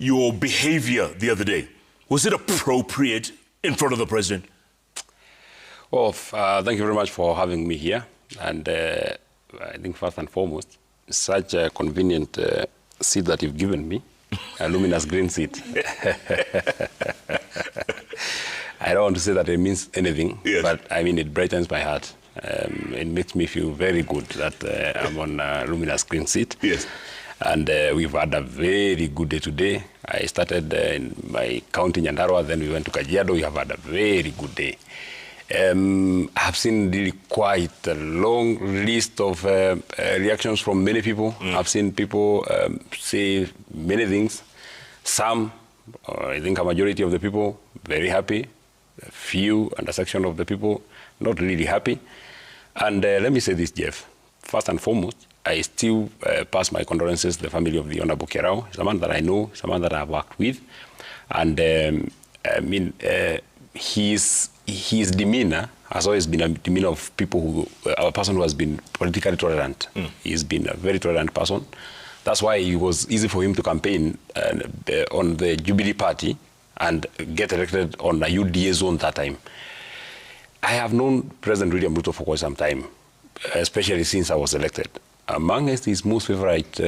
your behavior the other day, was it appropriate in front of the president? Well, thank you very much for having me here. And I think first and foremost, such a convenient seat that you've given me, a luminous green seat. I don't want to say that it means anything, yes, but I mean, it brightens my heart. It makes me feel very good that I'm on a luminous green seat. Yes. And we've had a very good day today. I started in my county, Nyandarua, then we went to Kajiado. We have had a very good day. I've seen really quite a long list of reactions from many people. I've seen people say many things. Some, I think a majority of the people, very happy. A few and a section of the people not really happy. And let me say this, Jeff. First and foremost, I still pass my condolences to the family of the Honorable Kerao. He's a man that I know, he's a man that I've worked with. And I mean, his demeanor has always been a demeanor of people who, a person who has been politically tolerant. He's been a very tolerant person. That's why it was easy for him to campaign on the Jubilee Party and get elected on a UDA zone that time. I have known President William Ruto for quite some time, especially since I was elected. Amongst his most favorite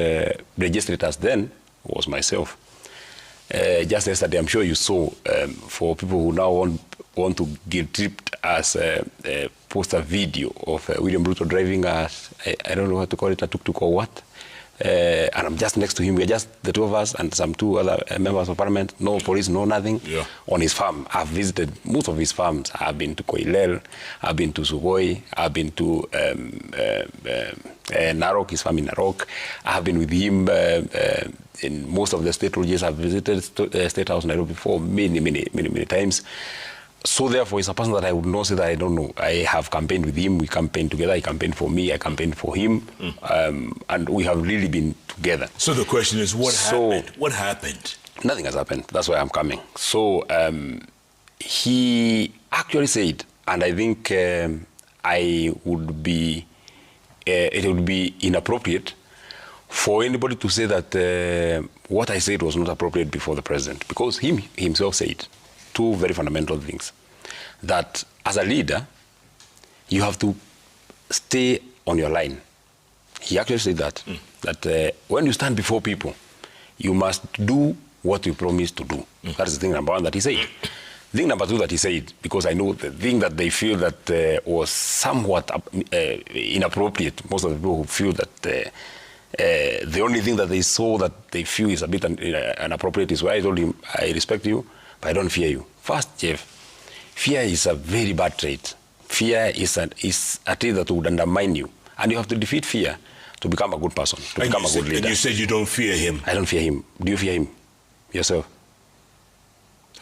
legislators then was myself. Just yesterday, I'm sure you saw, for people who now want to guilt-tripped us, post a video of William Ruto driving us, I don't know how to call it, a tuk-tuk or what. And I'm just next to him. We're just the two of us and some two other members of parliament. No police, no nothing. Yeah. On his farm. I've visited most of his farms. I've been to Koilel, I've been to Sugoi, I've been to Narok, his farm in Narok. I've been with him in most of the state lodges. I've visited State House Nairobi before many times. So therefore, it's a person that I would not say that I don't know. I have campaigned with him. We campaigned together. He campaigned for me. I campaigned for him. And we have really been together. So the question is, what happened? What happened? Nothing has happened. That's why I'm coming. So he actually said, and I think it would be inappropriate for anybody to say that what I said was not appropriate before the president, because he himself said two very fundamental things. That as a leader, you have to stay on your line. He actually said that, that when you stand before people, you must do what you promised to do. That is the thing number one that he said. Thing number two that he said, because I know the thing that they feel that was somewhat inappropriate, most of the people who feel that the only thing that they saw that they feel is a bit inappropriate is why I told him, I respect you, but I don't fear you. First, Jeff, fear is a very bad trait. Fear is a trait that would undermine you. And you have to defeat fear to become a good person, to become a good leader. And you said you don't fear him. I don't fear him. Do you fear him? Yourself?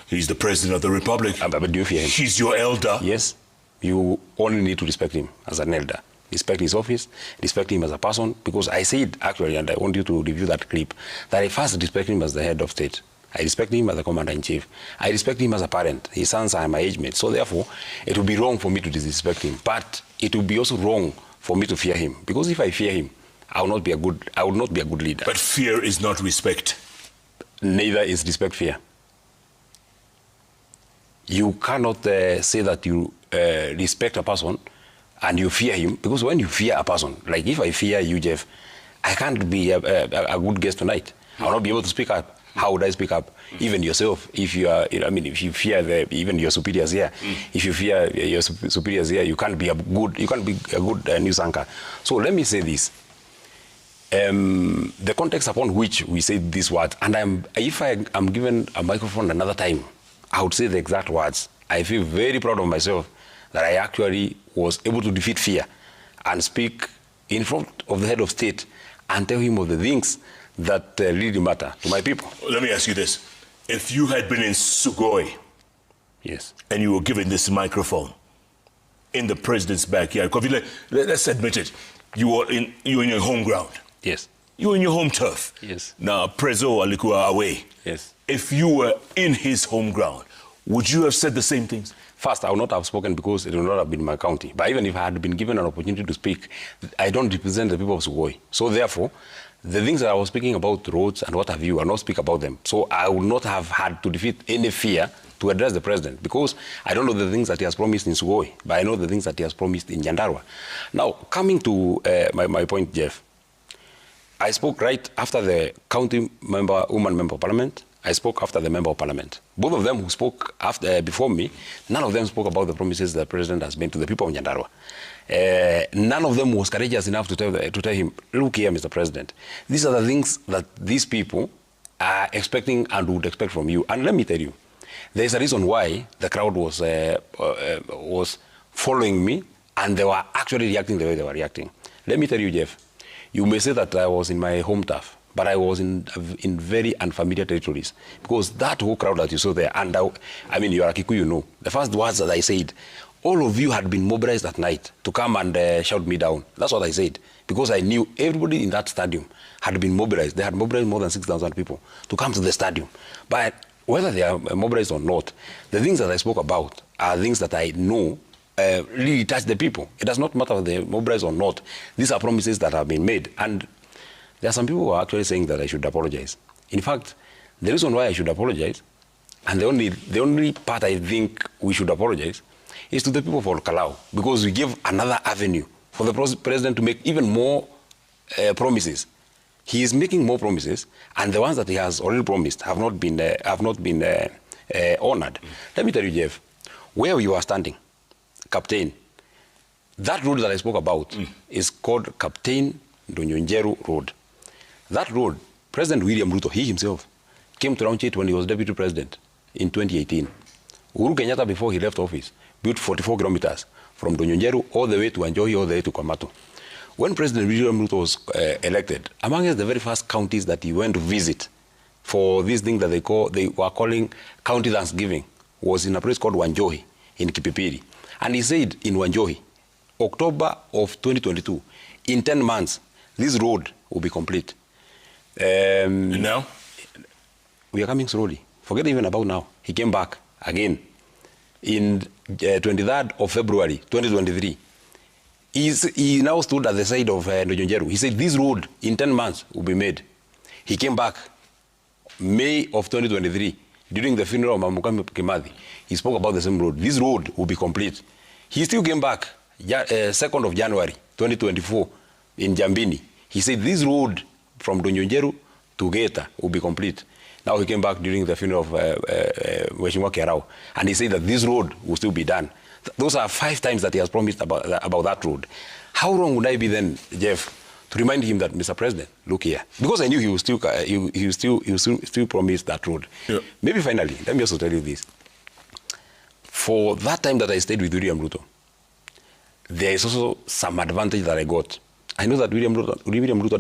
He's the president of the republic. But do you fear him? He's your elder. Yes. You only need to respect him as an elder. Respect his office, respect him as a person, because I said, actually, and I want you to review that clip, that I first respect him as the head of state. I respect him as a commander-in-chief. I respect him as a parent. His sons are my age mates. So therefore, it would be wrong for me to disrespect him. But it would be also wrong for me to fear him. Because if I fear him, I will not be a good leader. But fear is not respect. Neither is respect fear. You cannot say that you respect a person and you fear him, because when you fear a person, like if I fear you, Jeff, I can't be a good guest tonight. I will not be able to speak up. How would I speak up? Even yourself, if you are, I mean, if you fear even your superiors here, if you fear your superiors here, you can't be a good news anchor. So let me say this. The context upon which we say these words, and if I am given a microphone another time, I would say the exact words. I feel very proud of myself that I actually was able to defeat fear and speak in front of the head of state and tell him of the things that really matter to my people. Let me ask you this. If you had been in Sugoi, yes, and you were given this microphone in the president's backyard, let's admit it, you were in your home ground. Yes. You were in your home turf. Yes. Now, Prezo alikuwa away. Yes. If you were in his home ground, would you have said the same things? First, I would not have spoken because it would not have been my county. But even if I had been given an opportunity to speak, I don't represent the people of Sugoi. So therefore, The things that I was speaking about, roads and what have you, I will not speak about them. So I would not have had to defeat any fear to address the president, because I don't know the things that he has promised in Sugoi, but I know the things that he has promised in Nyandarua. Now, coming to my point, Jeff, I spoke right after the county member, woman member of parliament. I spoke after the member of parliament. Both of them who spoke before me, none of them spoke about the promises the president has made to the people of Nyandarua. None of them was courageous enough to tell him, look here, Mr. President, these are the things that these people are expecting and would expect from you. And let me tell you, there is a reason why the crowd was following me, and they were actually reacting the way they were reacting. Let me tell you, Jeff, you may say that I was in my home turf, but I was in very unfamiliar territories, because that whole crowd that you saw there, and I mean, you are a Kikuyu, you know, the first words that I said, all of you had been mobilized at night to come and shout me down. That's what I said, because I knew everybody in that stadium had been mobilized. They had mobilized more than 6,000 people to come to the stadium. But whether they are mobilized or not, the things that I spoke about are things that I know really touch the people. It does not matter whether they are mobilized or not. These are promises that have been made. And there are some people who are actually saying that I should apologize. In fact, the reason why I should apologize, and the only part I think we should apologize, is to the people of Kalau, because we give another avenue for the president to make even more promises. He is making more promises, and the ones that he has already promised have not been honored. Let me tell you, Jeff, where you are standing, Captain, that road that I spoke about is called Captain Ndonyonjeru Road. That road, President William Ruto, he himself, came to launch it when he was deputy president in 2018. Uhuru Kenyatta, before he left office, built 44 kilometers from Ndonyonjeru all the way to Anjohi, all the way to Kwamato. When President William Ruto was elected, among the very first counties that he went to visit for this thing that they were calling County Thanksgiving was in a place called Wanjohi in Kipipiri. And he said in Wanjohi, October of 2022, in 10 months, this road will be complete. And now? We are coming slowly. Forget even about now. He came back again in 23rd of February 2023. He now stood at the side of Ndonyonjeru. He said this road in 10 months will be made. He came back May of 2023 during the funeral of Mamukami Kimathi. He spoke about the same road. This road will be complete. He still came back 2nd of January 2024 in Jambini. He said this road from Ndonyonjeru to Geta will be complete. Now he came back during the funeral of Mheshimiwa Kerao, and he said that this road will still be done. Those are 5 times that he has promised about that road. How wrong would I be then, Jeff, to remind him that, Mr. President, look here, because I knew he will still promise that road. Yeah. Maybe finally, let me also tell you this: for that time that I stayed with William Ruto, there is also some advantage that I got. I know that William Ruto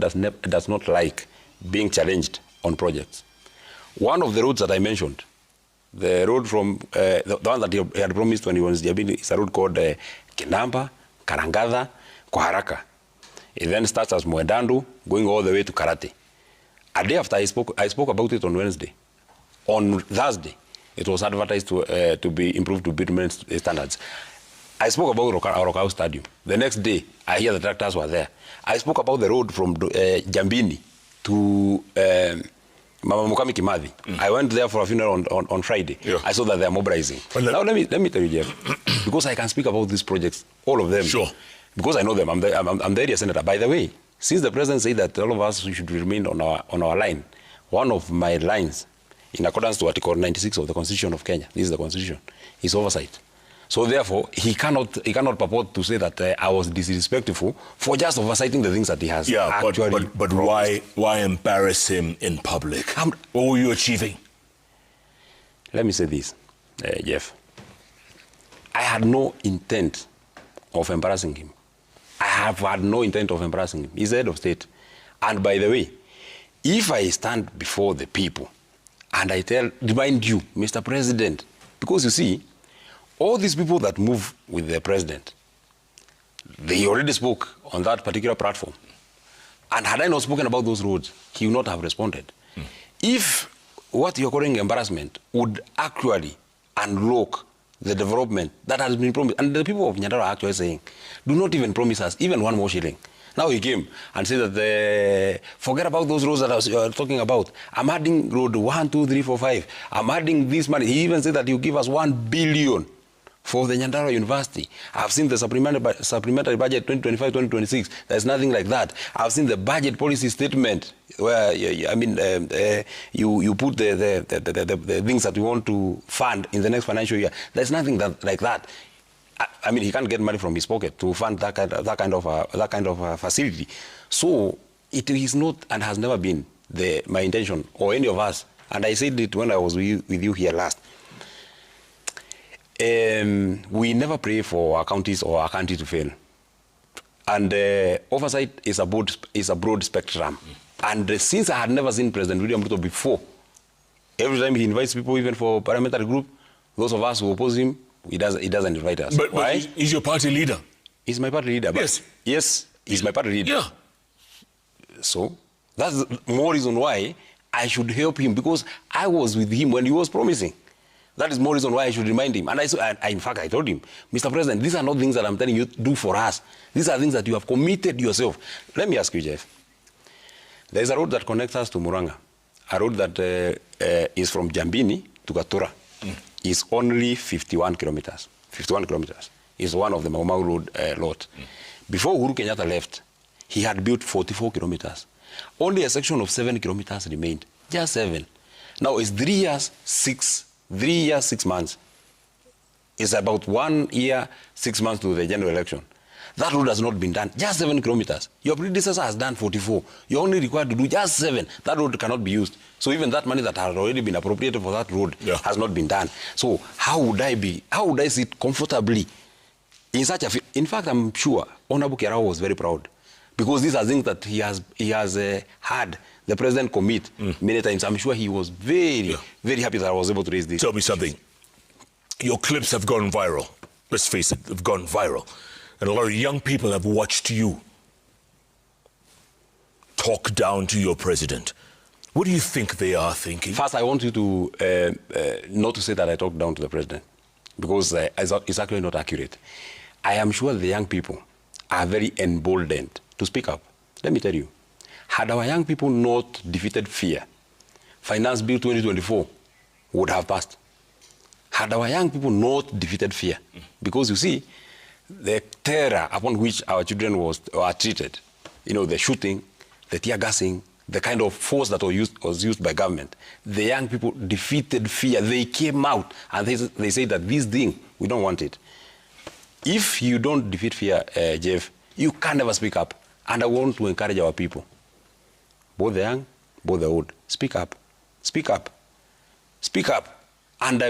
does not like being challenged on projects. One of the roads that I mentioned, the road from the one that he had promised when he was Jabini, is a road called Kinamba, Karangadha, Koharaka. It then starts as Mwedandu, going all the way to Karate. A day after I spoke about it on Wednesday. On Thursday, it was advertised to be improved to bitumen standards. I spoke about Orokau Stadium. The next day, I hear the tractors were there. I spoke about the road from Jambini to Mama Mukami Kimathi. I went there for a funeral on Friday. Yeah. I saw that they are mobilizing. Well, now let me tell you, Jeff, because I can speak about these projects, all of them. Sure. Because I know them. I'm the area senator. By the way, since the president said that all of us should remain on our line, one of my lines, in accordance to Article 96 of the Constitution of Kenya, this is the Constitution, is oversight. So therefore, he cannot purport to say that I was disrespectful for just oversighting the things that he has actually. But why embarrass him in public? What were you achieving? Let me say this, Jeff. I had no intent of embarrassing him. I have had no intent of embarrassing him. He's the head of state. And by the way, if I stand before the people and I remind you, Mr. President, because you see, all these people that move with the president, they already spoke on that particular platform. And had I not spoken about those roads, he would not have responded. If what you're calling embarrassment would actually unlock the development that has been promised, and the people of Nyandarua are actually saying, do not even promise us even 1 more shilling. Now he came and said that forget about those roads that I was talking about. I'm adding road 1, 2, 3, 4, 5. I'm adding this money. He even said that he'll give us 1 billion for the Nyandarua University. I've seen the supplementary budget 2025-2026. There's nothing like that. I've seen the budget policy statement where you put the things that you want to fund in the next financial year. There's nothing like that. I mean, he can't get money from his pocket to fund that kind of facility. So it is not and has never been my intention or any of us. And I said it when I was with you here last. We never pray for our counties or our country to fail. And oversight is a broad spectrum. And since I had never seen President William Ruto before, every time he invites people, even for parliamentary group, those of us who oppose him, he doesn't invite us. But why? He's your party leader. He's my party leader. Yes. Yes, he's my party leader. Yeah. So that's more reason why I should help him, because I was with him when he was promising. That is more reason why I should remind him. And in fact, I told him, Mr. President, these are not things that I'm telling you to do for us. These are things that you have committed yourself. Let me ask you, Jeff. There is a road that connects us to Muranga. A road that is from Jambini to Gatura. Is only 51 kilometers. 51 kilometers is one of the Mau Mau Road lot. Before Uhuru Kenyatta left, he had built 44 kilometers. Only a section of 7 kilometers remained. Just 7. Now it's 3 years, 6 months. It's about 1 year, 6 months to the general election. That road has not been done. Just 7 kilometers. Your predecessor has done 44. You're only required to do just 7. That road cannot be used. So even that money that had already been appropriated for that road has not been done. So how would I sit comfortably in such a... In fact, I'm sure Honorable Kerao was very proud, because these are things that he has had the president commit many times. I'm sure he was very happy that I was able to raise this. Tell me something. Your clips have gone viral. Let's face it, they've gone viral. And a lot of young people have watched you talk down to your president. What do you think they are thinking? First, I want you to not to say that I talked down to the president, because it's actually not accurate. I am sure the young people are very emboldened to speak up. Let me tell you, had our young people not defeated fear, Finance Bill 2024 would have passed. Had our young people not defeated fear, because you see, the terror upon which our children were treated, the shooting, the tear gassing, the kind of force that was used by government, the young people defeated fear. They came out and they said that this thing, we don't want it. If you don't defeat fear, Jeff, you can never speak up. And I want to encourage our people, both the young, both the old, speak up, speak up, speak up. And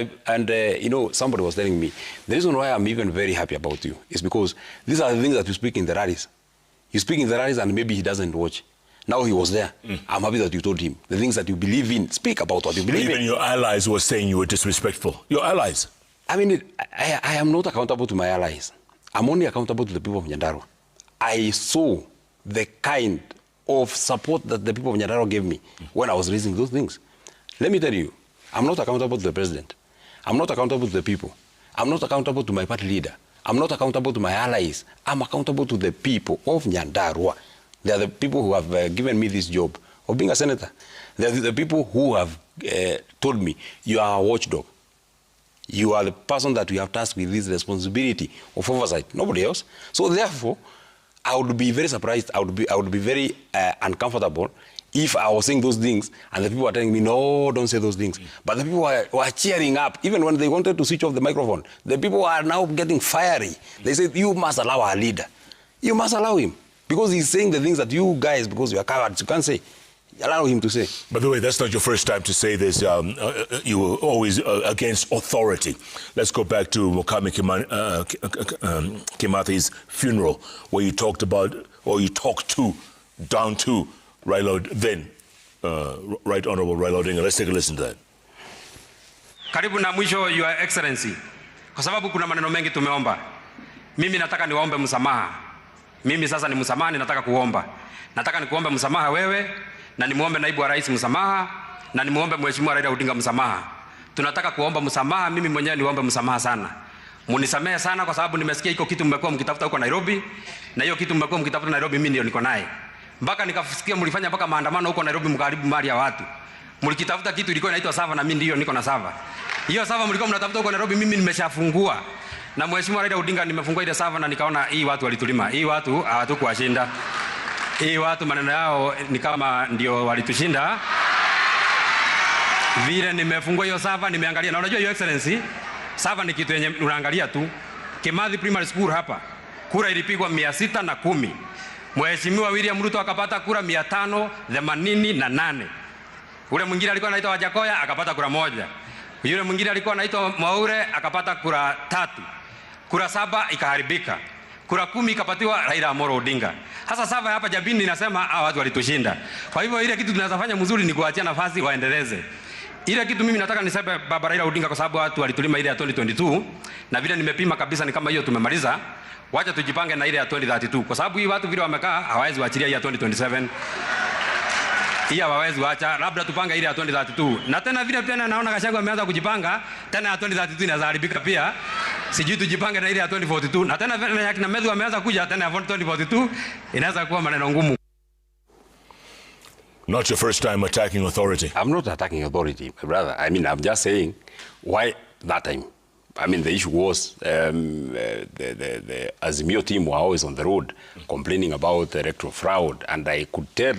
somebody was telling me, the reason why I'm even very happy about you is because these are the things that you speak in the rallies. You speak in the rallies and maybe he doesn't watch. Now he was there. I'm happy that you told him the things that you believe in. Speak about what you believe in. Even your allies were saying you were disrespectful. Your allies. I mean, I am not accountable to my allies. I'm only accountable to the people of Nyandarua. I saw the kind of support that the people of Nyandarua gave me when I was raising those things. Let me tell you, I'm not accountable to the president. I'm not accountable to the people. I'm not accountable to my party leader. I'm not accountable to my allies. I'm accountable to the people of Nyandarua. They are the people who have given me this job of being a senator. They are the people who have told me, you are a watchdog. You are the person that we have tasked with this responsibility of oversight. Nobody else. So therefore, I would be very surprised. I would be very uncomfortable if I was saying those things and the people were telling me, no, don't say those things. But the people were cheering up. Even when they wanted to switch off the microphone, the people are now getting fiery. They said, you must allow our leader. You must allow him. Because he's saying the things that you guys, because you are cowards, you can't say. Allow him to say. By the way, that's not your first time to say this. You were always against authority. Let's go back to Mukami Kimathi's funeral, where you talked about, or you talked down to Raila, then Right Honorable Raila Odinga. Let's take a listen to that. Karibu na mwisho, Your Excellency. Kwa sababu kuna maneno mengi tumeomba. Mimi nataka niwaombe msamaha. Mimi sasa ni msamaha, nataka kuomba. Nataka nikuombe msamaha wewe, na nimuombe naibu wa rais msamaha, na nimuombe mheshimiwa Raila Odinga msamaha. Tunataka kuomba msamaha, mimi mwenyewe niombe msamaha sana. Munisamehe sana kwa sababu nimesikia iko kitu mmekuwa mkitafuta huko Nairobi, na hiyo kitu mmekuwa mkitafuta Nairobi mimi ndio niko naye. Mpaka nikasikia mlifanya mpaka maandamano huko Nairobi mkaribu mali ya watu. Mlikitafuta kitu ilikuwa inaitwa sava na mimi ndio niko na sava. Hiyo sava mlikuwa mnatafuta huko Nairobi mimi nimeshafungua. Na Mheshimiwa Raila Odinga nimefungua ile sava na nikaona hii watu walitulima. Hii watu hawatukuwashinda. Hii watu maneno yao ni kama ndio walitushinda. Vile nimefungua hiyo sava nimeangalia na unajua your excellency sava ni kitu yenye unaangalia tu. Kimathi Primary School hapa kura ilipigwa 610. Mheshimiwa William Ruto akapata kura 588. Ule mwingine alikuwa anaitwa Wajakoya akapata kura 1. Yule mwingine alikuwa anaitwa Mwaure akapata kura 3. Kura 7 ikaharibika. Kura 10 ikapatiwa Raila Amolo Odinga. Sasa sava hapa Jabini inasema watu walitushinda. Kwa hivyo ile kitu tunazofanya mzuri ni kuachia nafasi waendeleze. Ile kitu mimi nataka niseme baba Raila Odinga kwa sababu watu walitulima ile ya 2022 na vile nimepima kabisa ni kama hiyo tumemaliza. Wacha tujipange na ile ya 2032 kwa sababu hii watu vile wamekaa hawawezi waachilia ya 2027. Hii hawawezi waacha, labda tupange ile ya 2032. Na tena vile pia naona Gachagua ameanza kujipanga, tena ya 2032 inaharibika pia. Sijui tujipange na ile ya 2042. Na tena vile yakina Medhu ameanza kuja tena ya 2042 inaweza kuwa maneno ngumu. Not your first time attacking authority. I'm not attacking authority, my brother. I mean, I'm just saying why that time. I mean, the issue was the Azimio team were always on the road complaining about the electoral fraud, and I could tell